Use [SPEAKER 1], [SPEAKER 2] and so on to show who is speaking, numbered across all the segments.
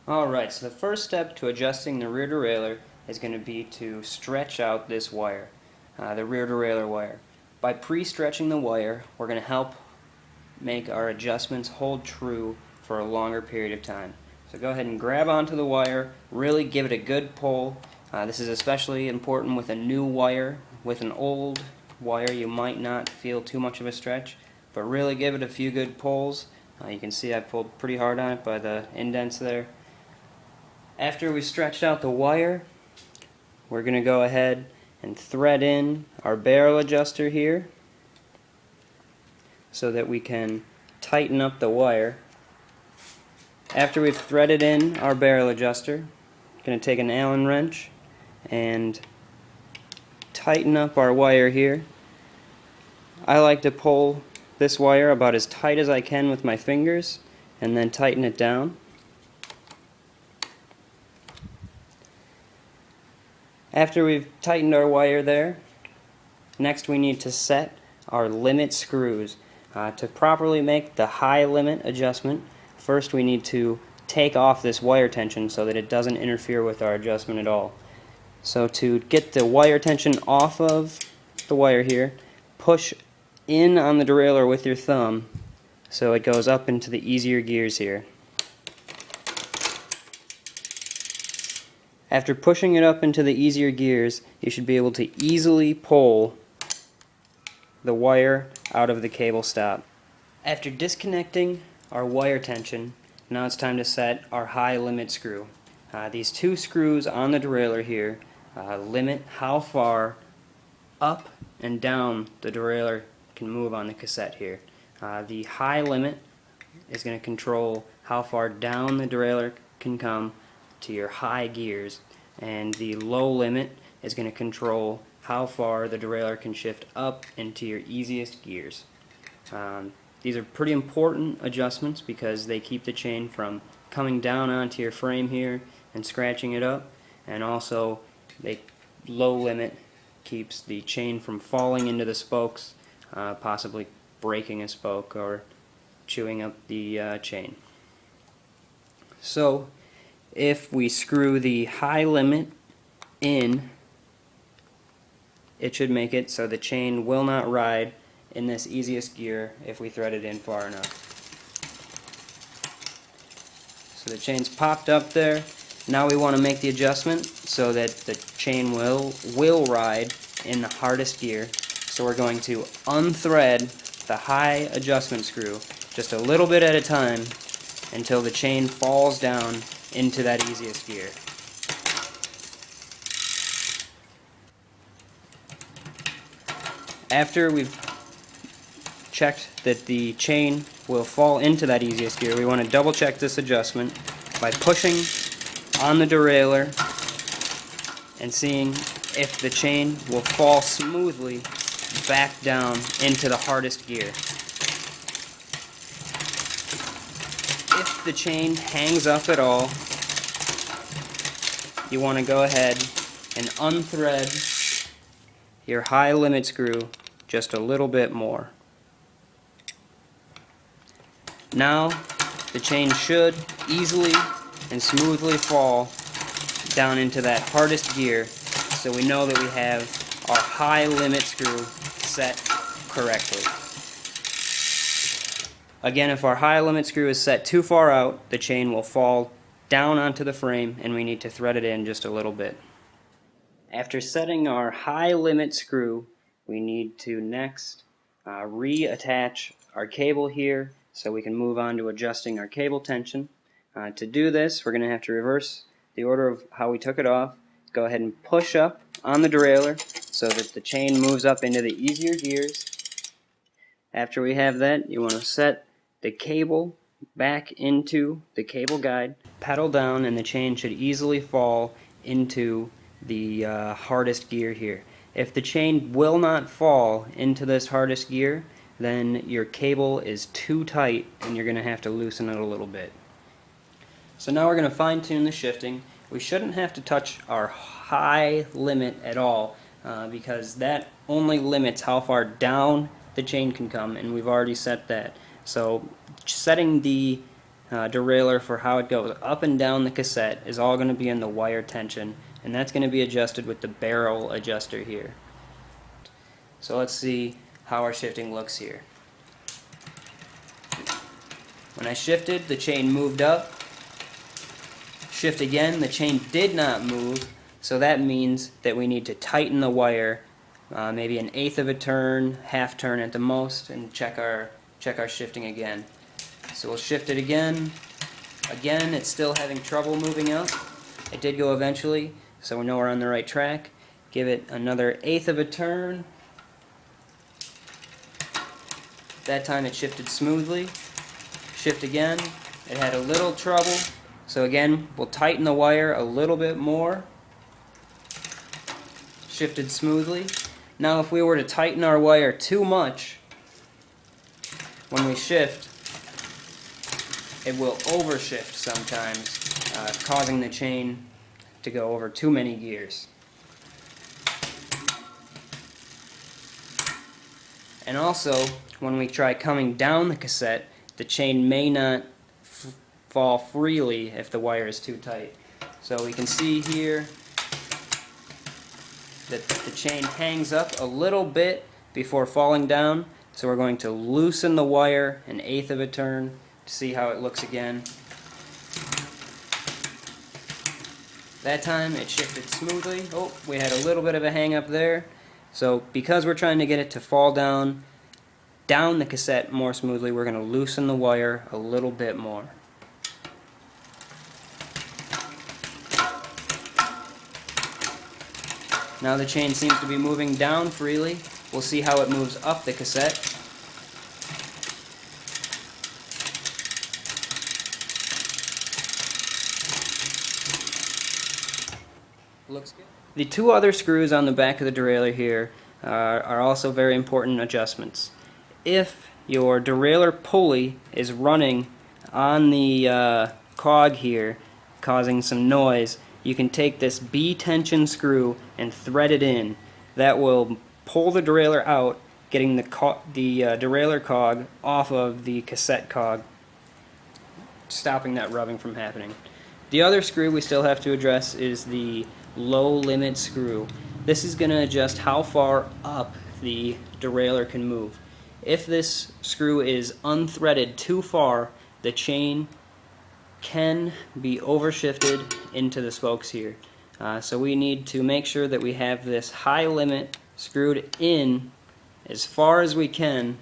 [SPEAKER 1] Alright, so the first step to adjusting the rear derailleur is going to be to stretch out this wire, the rear derailleur wire. By pre-stretching the wire, we're going to help make our adjustments hold true for a longer period of time. So go ahead and grab onto the wire, really give it a good pull. This is especially important with a new wire. With an old wire you might not feel too much of a stretch, but really give it a few good pulls. You can see I pulled pretty hard on it by the indents there. After we stretched out the wire, we're going to go ahead and thread in our barrel adjuster here so that we can tighten up the wire. After we've threaded in our barrel adjuster, I'm going to take an Allen wrench and tighten up our wire here. I like to pull this wire about as tight as I can with my fingers and then tighten it down. After we've tightened our wire there, next we need to set our limit screws. To properly make the high limit adjustment, first we need to take off this wire tension so that it doesn't interfere with our adjustment at all. So to get the wire tension off of the wire here, push in on the derailleur with your thumb so it goes up into the easier gears here. After pushing it up into the easier gears, you should be able to easily pull the wire out of the cable stop. After disconnecting our wire tension, now it's time to set our high limit screw. These two screws on the derailleur here limit how far up and down the derailleur can move on the cassette here. The high limit is going to control how far down the derailleur can come to your high gears, and the low limit is going to control how far the derailleur can shift up into your easiest gears. These are pretty important adjustments because they keep the chain from coming down onto your frame here and scratching it up, and also low limit keeps the chain from falling into the spokes, possibly breaking a spoke or chewing up the chain. So if we screw the high limit in, it should make it so the chain will not ride in this easiest gear if we thread it in far enough. So the chain's popped up there. Now we want to make the adjustment so that the chain will ride in the hardest gear. So we're going to unthread the high adjustment screw just a little bit at a time until the chain falls down into that easiest gear. After we've checked that the chain will fall into that easiest gear, we want to double check this adjustment by pushing on the derailleur and seeing if the chain will fall smoothly back down into the hardest gear. If the chain hangs up at all, you want to go ahead and unthread your high limit screw just a little bit more. Now the chain should easily and smoothly fall down into that hardest gear, so we know that we have our high limit screw set correctly. Again, if our high limit screw is set too far out, the chain will fall down onto the frame and we need to thread it in just a little bit. After setting our high limit screw, we need to next reattach our cable here so we can move on to adjusting our cable tension. To do this, we're going to have to reverse the order of how we took it off. Go ahead and push up on the derailleur so that the chain moves up into the easier gears. After we have that, you want to set the cable back into the cable guide, pedal down, and the chain should easily fall into the hardest gear here. If the chain will not fall into this hardest gear, then your cable is too tight and you're going to have to loosen it a little bit. So now we're going to fine-tune the shifting. We shouldn't have to touch our high limit at all because that only limits how far down the chain can come, and we've already set that. So setting the derailleur for how it goes up and down the cassette is all going to be in the wire tension, and that's going to be adjusted with the barrel adjuster here. So let's see how our shifting looks here. When I shifted, the chain moved up. Shift again, the chain did not move, so that means that we need to tighten the wire maybe 1/8 of a turn, half turn at the most, and check our shifting again. So we'll shift it again. Again, it's still having trouble moving up. It did go eventually, so we know we're on the right track. Give it another 1/8 of a turn. That time it shifted smoothly. Shift again. It had a little trouble, so again we'll tighten the wire a little bit more. Shifted smoothly. Now if we were to tighten our wire too much when we shift, it will overshift sometimes, causing the chain to go over too many gears. And also, when we try coming down the cassette, the chain may not fall freely if the wire is too tight. So we can see here that the chain hangs up a little bit before falling down, so we're going to loosen the wire 1/8 of a turn to see how it looks again. That time it shifted smoothly. Oh, we had a little bit of a hang up there. So because we're trying to get it to fall down the cassette more smoothly, we're going to loosen the wire a little bit more. Now the chain seems to be moving down freely. We'll see how it moves up the cassette. Looks good. The two other screws on the back of the derailleur here are also very important adjustments. If your derailleur pulley is running on the cog here, causing some noise, you can take this B tension screw and thread it in. That will pull the derailleur out, getting the derailleur cog off of the cassette cog, stopping that rubbing from happening. The other screw we still have to address is the low limit screw. This is going to adjust how far up the derailleur can move. If this screw is unthreaded too far, the chain can be overshifted into the spokes here. So we need to make sure that we have this high limit screwed in as far as we can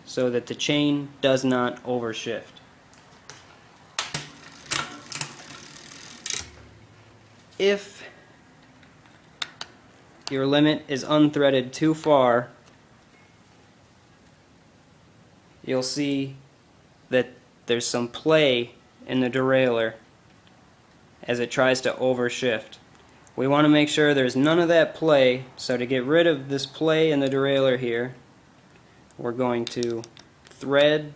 [SPEAKER 1] so that the chain does not overshift. If your limit is unthreaded too far, you'll see that there's some play in the derailleur as it tries to overshift. We want to make sure there's none of that play, so to get rid of this play in the derailleur here, we're going to thread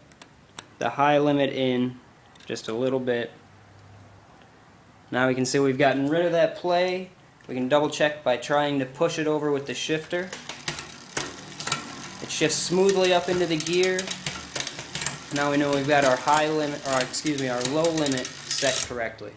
[SPEAKER 1] the high limit in just a little bit. Now we can see we've gotten rid of that play. We can double check by trying to push it over with the shifter. It shifts smoothly up into the gear. Now we know we've got our high limit, or excuse me, our low limit set correctly.